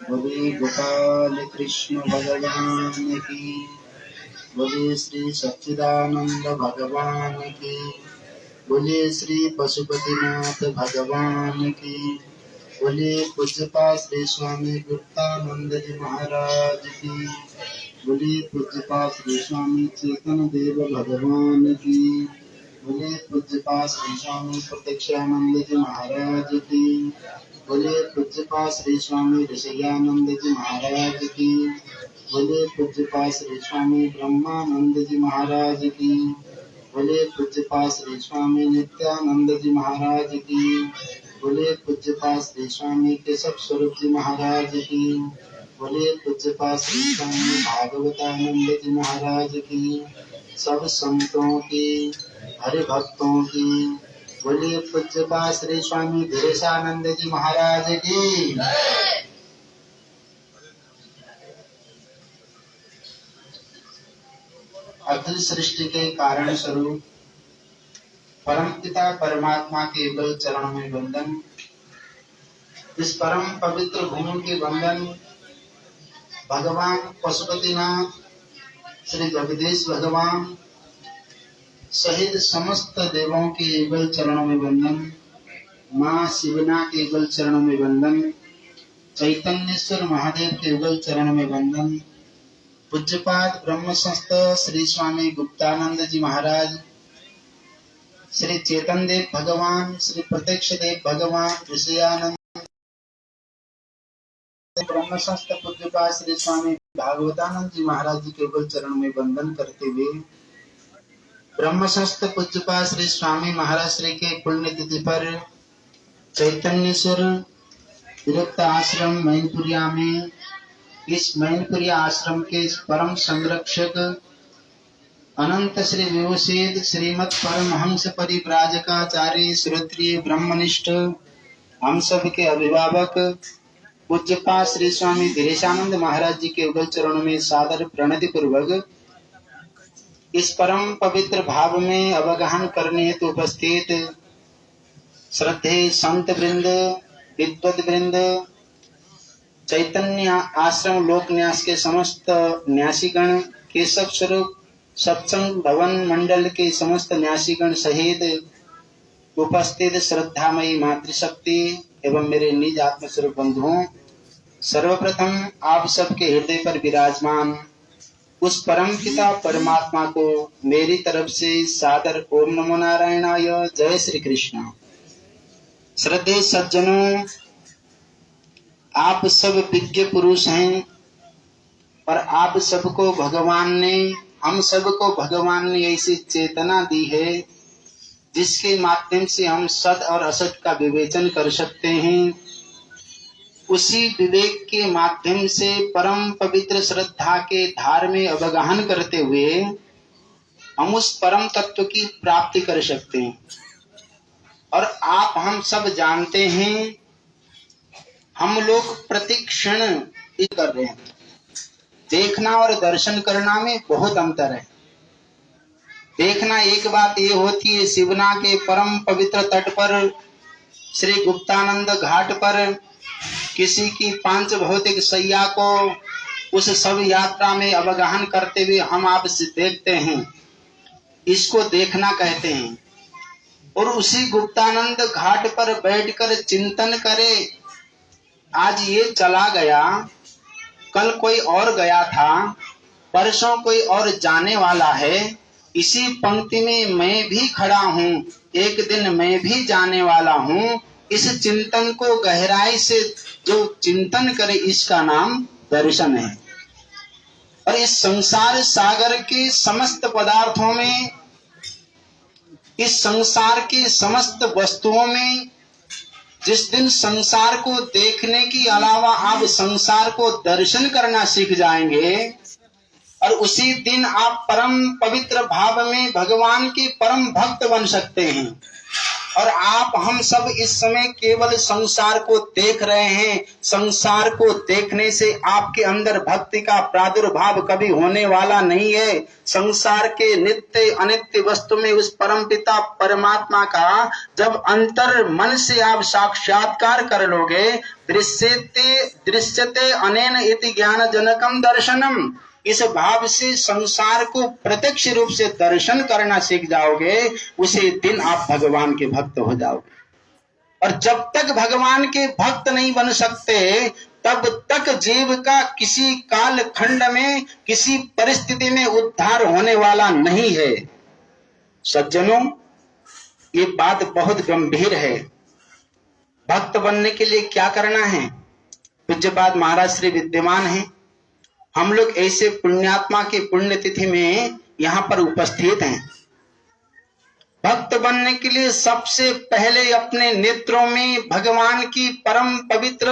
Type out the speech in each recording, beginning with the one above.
बोले गोपाल कृष्ण भगवान की। बोले श्री सच्चिदानंद भगवान की। बोले श्री पशुपतिनाथ भगवान की। बोले पूज्यपाद श्री स्वामी गुप्तानंद जी महाराज की। बोले पूज्यपाद श्री स्वामी चेतन देव भगवान की। बोले पूज्यपाद श्री स्वामी प्रत्यक्षानंद जी महाराज की। बोले पूज्यपाद श्री स्वामी ऋषियानंद जी महाराज की। बोले पूज्यपाद श्री स्वामी ब्रह्मानंद जी महाराज की। बोले पूज्यपाद श्री स्वामी नित्यानंद जी महाराज की। बोले पूज्यपाद श्री स्वामी केशव स्वरूप जी महाराज की। बोले पूज्यपाद श्री स्वामी भागवतानंद जी महाराज की। सब संतों की, हरि भक्तों की। बोलिए पूज्यपाद श्री स्वामी धीरेशानंद जी महाराज की। अखिल सृष्टि के कारण स्वरूप परम पिता परमात्मा के युगल चरण में वंदन। इस परम पवित्र भूमि के वंदन भगवान पशुपतिनाथ श्री जगदीश भगवान सहित समस्त देवों के युगल चरणों में वंदन। माँ शिवना के युगल चरणों में वंदन। चैतन्येश्वर महादेव के युगल चरण में वंदन। पूज्यपाद ब्रह्म संस्थ श्री स्वामी गुप्तानंद जी महाराज, श्री चेतन देव भगवान, श्री प्रत्यक्ष देव भगवान, ऋषियानंद ब्रह्म संस्थ पूज्यपाद श्री स्वामी भागवतानंद जी महाराज जी के युगल चरण में वंदन करते हुए ब्रह्म संस्थ पूज्यपाद श्री स्वामी महाराज श्री के पुण्य तिथि पर चैतन्येश्वर विरक्त आश्रम मैनपुरिया में, इस मैनपुरिया आश्रम के परम संरक्षक अनंत श्री विभूषित श्रीमद परमहंस परिव्राजकाचार्य श्रोत्रिय ब्रह्मनिष्ठ हम सब के अभिभावक पूज्यपाद श्री स्वामी धीरेशानंद महाराज जी के युगल चरणों में सादर प्रणति पूर्वक इस परम पवित्र भाव में अवगाहन करने हेतु उपस्थित श्रद्धेय संत वृंद, विद्वत वृंद, चैतन्य आश्रम लोक न्यास के समस्त न्यासीगण, केशव स्वरूप सत्संग भवन मंडल के समस्त न्यासीगण सहित उपस्थित श्रद्धामयी मातृशक्ति एवं मेरे निज आत्म स्वरूप बंधुओं, सर्वप्रथम आप सबके हृदय पर विराजमान उस परम पिता परमात्मा को मेरी तरफ से सादर ओम नमो नारायणाय, जय श्री कृष्ण। श्रद्धेय सज्जनों, आप सब विज्ञ पुरुष हैं और आप सबको भगवान ने, हम सबको भगवान ने ऐसी चेतना दी है जिसके माध्यम से हम सत और असत का विवेचन कर सकते हैं। उसी विवेक के माध्यम से परम पवित्र श्रद्धा के धार में अवगाहन करते हुए हम उस परम तत्व की प्राप्ति कर सकते हैं। और आप हम सब जानते हैं, हम लोग प्रतिक्षण कर रहे हैं। देखना और दर्शन करना में बहुत अंतर है। देखना एक बात ये होती है, शिवना के परम पवित्र तट पर श्री गुप्तानंद घाट पर किसी की पांच भौतिक सैया को उस सब यात्रा में अवगाहन करते हुए हम आप देखते हैं, इसको देखना कहते हैं। और उसी गुप्तानंद घाट पर बैठकर चिंतन करे, आज ये चला गया, कल कोई और गया था, परसों कोई और जाने वाला है, इसी पंक्ति में मैं भी खड़ा हूँ, एक दिन मैं भी जाने वाला हूँ। इस चिंतन को गहराई से जो चिंतन करे, इसका नाम दर्शन है। और इस संसार सागर के समस्त पदार्थों में, इस संसार के समस्त वस्तुओं में, जिस दिन संसार को देखने के अलावा आप संसार को दर्शन करना सीख जाएंगे और उसी दिन आप परम पवित्र भाव में भगवान के परम भक्त बन सकते हैं। और आप हम सब इस समय केवल संसार को देख रहे हैं। संसार को देखने से आपके अंदर भक्ति का प्रादुर्भाव कभी होने वाला नहीं है। संसार के नित्य अनित्य वस्तु में उस परमपिता परमात्मा का जब अंतर मन से आप साक्षात्कार कर लोगे, दृश्यते अनेन इति ज्ञान जनकम दर्शनम, इस भाव से संसार को प्रत्यक्ष रूप से दर्शन करना सीख जाओगे, उसी दिन आप भगवान के भक्त हो जाओगे। और जब तक भगवान के भक्त नहीं बन सकते, तब तक जीव का किसी काल खंड में किसी परिस्थिति में उद्धार होने वाला नहीं है। सज्जनों, ये बात बहुत गंभीर है। भक्त बनने के लिए क्या करना है? पूज्यपाद महाराज श्री विद्यमान हैं। हम लोग ऐसे पुण्यात्मा की पुण्यतिथि में यहाँ पर उपस्थित हैं। भक्त बनने के लिए सबसे पहले अपने नेत्रों में भगवान की परम पवित्र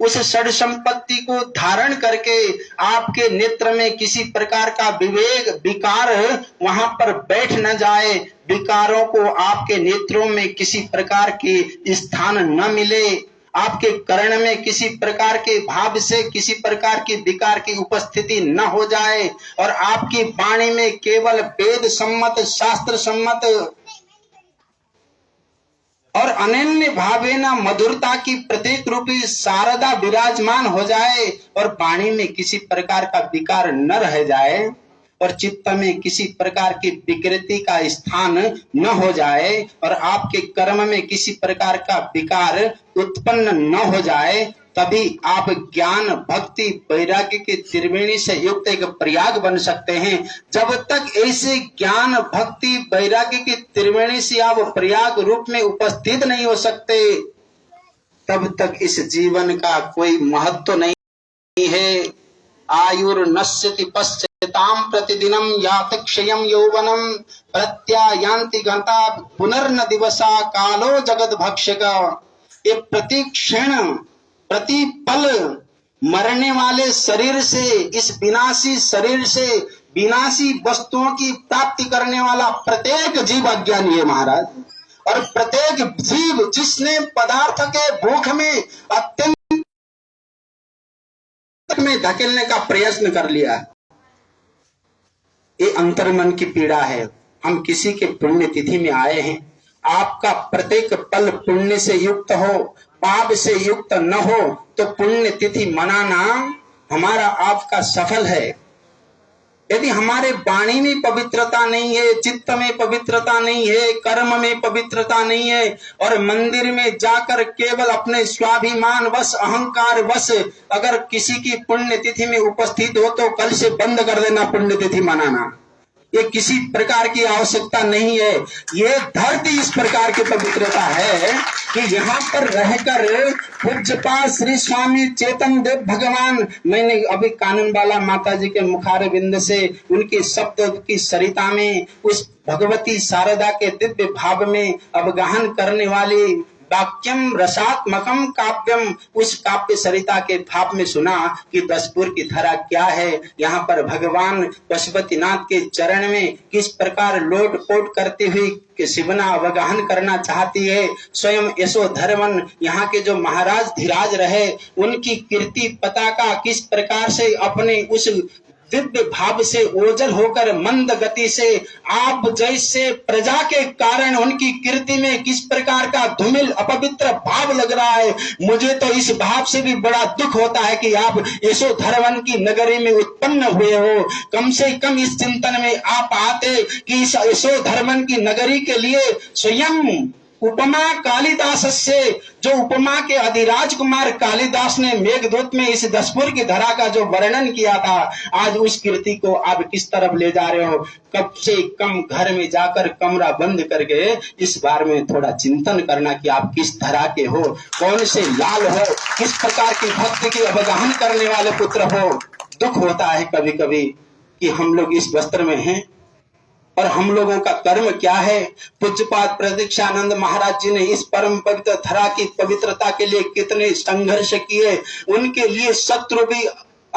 उस षड संपत्ति को धारण करके आपके नेत्र में किसी प्रकार का विवेक विकार वहां पर बैठ न जाए, विकारों को आपके नेत्रों में किसी प्रकार के स्थान न मिले, आपके कर्ण में किसी प्रकार के भाव से किसी प्रकार की विकार की उपस्थिति न हो जाए, और आपकी वाणी में केवल वेद सम्मत शास्त्र सम्मत और अनन्य भावेना मधुरता की प्रतीक रूपी शारदा विराजमान हो जाए, और वाणी में किसी प्रकार का विकार न रह जाए, और चित्त में किसी प्रकार की विकृति का स्थान न हो जाए, और आपके कर्म में किसी प्रकार का विकार उत्पन्न न हो जाए, तभी आप ज्ञान भक्ति वैराग्य की त्रिवेणी से युक्त एक प्रयाग बन सकते हैं। जब तक ऐसे ज्ञान भक्ति वैराग्य की त्रिवेणी से आप प्रयाग रूप में उपस्थित नहीं हो सकते, तब तक इस जीवन का कोई महत्व नहीं है। आयुर्नश्यति पश्यताम प्रतिदिनम याति क्षयम यौवनम प्रत्यायान्ति गता पुनर्न दिवसा कालो जगत भक्षक। ये प्रति क्षण प्रति पल मरने वाले शरीर से, इस विनाशी शरीर से विनाशी वस्तुओं की प्राप्ति करने वाला प्रत्येक जीव अज्ञानी है महाराज। और प्रत्येक जीव जिसने पदार्थ के भूख में अत्यंत में धकेलने का प्रयत्न कर लिया, ये अंतर्मन की पीड़ा है। हम किसी के पुण्य तिथि में आए हैं। आपका प्रत्येक पल पुण्य से युक्त हो, पाप से युक्त न हो, तो पुण्य तिथि मनाना हमारा आपका सफल है। यदि हमारे वाणी में पवित्रता नहीं है, चित्त में पवित्रता नहीं है, कर्म में पवित्रता नहीं है, और मंदिर में जाकर केवल अपने स्वाभिमान वश अहंकार वश अगर किसी की पुण्य तिथि में उपस्थित हो, तो कल से बंद कर देना पुण्य तिथि मनाना। ये किसी प्रकार की आवश्यकता नहीं है। ये धरती इस प्रकार की पवित्रता है कि यहाँ पर रहकर पूज्यपाद श्री स्वामी चेतन देव भगवान, मैंने अभी काननबाला माता जी के मुखारविंद से उनके शब्द की सरिता में उस भगवती शारदा के दिव्य भाव में अवगाहन करने वाली वाक्यम रसात्मकम काव्यम, उस काव्य सरिता के भाव में सुना कि दसपुर की धरा क्या है। यहाँ पर भगवान पशुपतिनाथ के चरण में किस प्रकार लोट पोट करती हुई शिवना अवगाहन करना चाहती है। स्वयं यशोधर्मन यहाँ के जो महाराज धीराज रहे, उनकी कीर्ति पताका किस प्रकार से अपने उस दिव्य भाव से ओझल होकर मंद गति से आप जैसे प्रजा के कारण उनकी कीर्ति में किस प्रकार का धूमिल अपवित्र भाव लग रहा है। मुझे तो इस भाव से भी बड़ा दुख होता है कि आप यशोधर्मन की नगरी में उत्पन्न हुए हो। कम से कम इस चिंतन में आप आते कि इस यशोधर्मन की नगरी के लिए स्वयं उपमा कालिदास से, जो उपमा के अधिराज कुमार कालिदास ने मेघदूत में इस दसपुर की धरा का जो वर्णन किया था, आज उस कीर्ति को आप किस तरफ ले जा रहे हो। कम से कम घर में जाकर कमरा बंद करके इस बारे में थोड़ा चिंतन करना कि आप किस धरा के हो, कौन से लाल हो, किस प्रकार की भक्ति की अवगाहन करने वाले पुत्र हो। दुख होता है कभी कभी कि हम लोग इस वस्त्र में हैं और हम लोगों का कर्म क्या है। पूज्यपाद प्रतीक्षानंद महाराज जी ने इस परम पवित्र धरा की पवित्रता के लिए कितने संघर्ष किए। उनके लिए शत्रु भी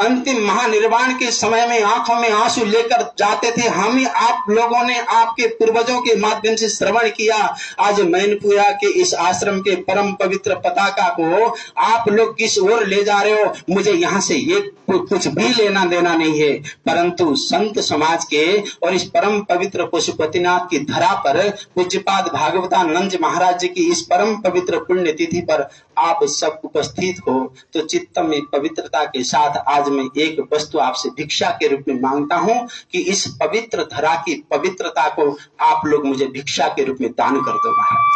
अंतिम महानिर्वाण के समय में आंखों में आंसू लेकर जाते थे। हम ही आप लोगों ने आपके पूर्वजों के माध्यम से श्रवण किया। आज मैनपुरा के इस आश्रम के परम पवित्र पताका को आप लोग किस ओर ले जा रहे हो, मुझे यहाँ से ये कुछ भी लेना देना नहीं है, परंतु संत समाज के और इस परम पवित्र पशुपतिनाथ की धरा पर पूज्यपाद भागवतानंद महाराज जी की इस परम पवित्र पुण्य तिथि पर आप सब उपस्थित हो, तो चित्त में पवित्रता के साथ आज मैं एक वस्तु आपसे भिक्षा के रूप में मांगता हूं कि इस पवित्र धरा की पवित्रता को आप लोग मुझे भिक्षा के रूप में दान कर दो महाराज।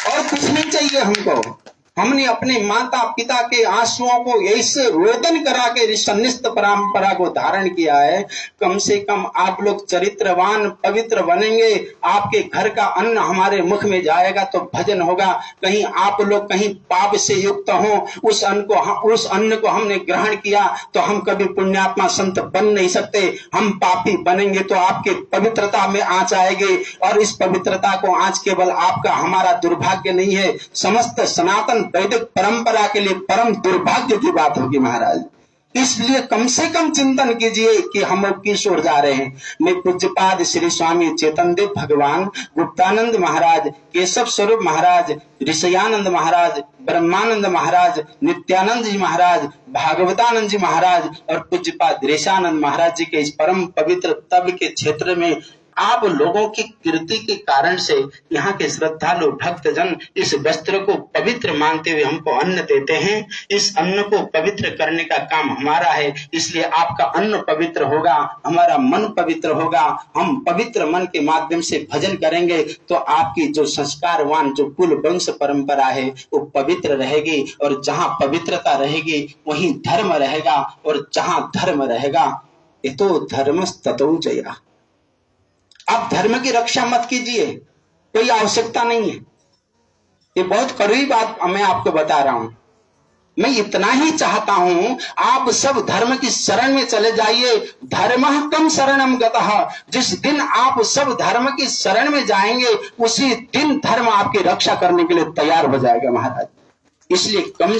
और कुछ नहीं चाहिए हमको। हमने अपने माता पिता के आंसुओं को ऐसे रोदन करा के इस सन्निष्ठ परंपरा को धारण किया है। कम से कम आप लोग चरित्रवान पवित्र बनेंगे, आपके घर का अन्न हमारे मुख में जाएगा तो भजन होगा। कहीं आप लोग कहीं पाप से युक्त हो, उस अन्न को हमने ग्रहण किया तो हम कभी पुण्यात्मा संत बन नहीं सकते। हम पापी बनेंगे तो आपके पवित्रता में आंच आएगी, और इस पवित्रता को आंच केवल आपका हमारा दुर्भाग्य नहीं है, समस्त सनातन वैदिक परंपरा के लिए परम दुर्भाग्य की बात होगी महाराज। इसलिए कम से कम चिंतन कीजिए कि हम लोग किस ओर जा रहे हैं। मैं पूज्यपाद श्री स्वामी चेतन देव भगवान, गुप्तानंद महाराज, केशव स्वरूप महाराज, ऋषयानंद महाराज, ब्रह्मानंद महाराज, नित्यानंद जी महाराज, भागवतानंद जी महाराज और पूज्यपाद ऋषानंद महाराज जी के इस परम पवित्र तब के क्षेत्र में आप लोगों की कीर्ति के कारण से यहाँ के श्रद्धालु भक्तजन इस वस्त्र को पवित्र मानते हुए हमको अन्न देते हैं। इस अन्न को पवित्र करने का काम हमारा है, इसलिए आपका अन्न पवित्र होगा, हमारा मन पवित्र होगा। हम पवित्र मन के माध्यम से भजन करेंगे तो आपकी जो संस्कारवान जो कुल वंश परंपरा है वो पवित्र रहेगी, और जहाँ पवित्रता रहेगी वहीं धर्म रहेगा, और जहाँ धर्म रहेगा यतो धर्मस्ततो जयः। आप धर्म की रक्षा मत कीजिए, कोई आवश्यकता नहीं है। ये बहुत कड़वी बात मैं आपको बता रहा हूं। मैं इतना ही चाहता हूं आप सब धर्म की शरण में चले जाइए। धर्मः कम शरणम गतः। जिस दिन आप सब धर्म की शरण में जाएंगे उसी दिन धर्म आपकी रक्षा करने के लिए तैयार हो जाएगा महाराज। इसलिए कम से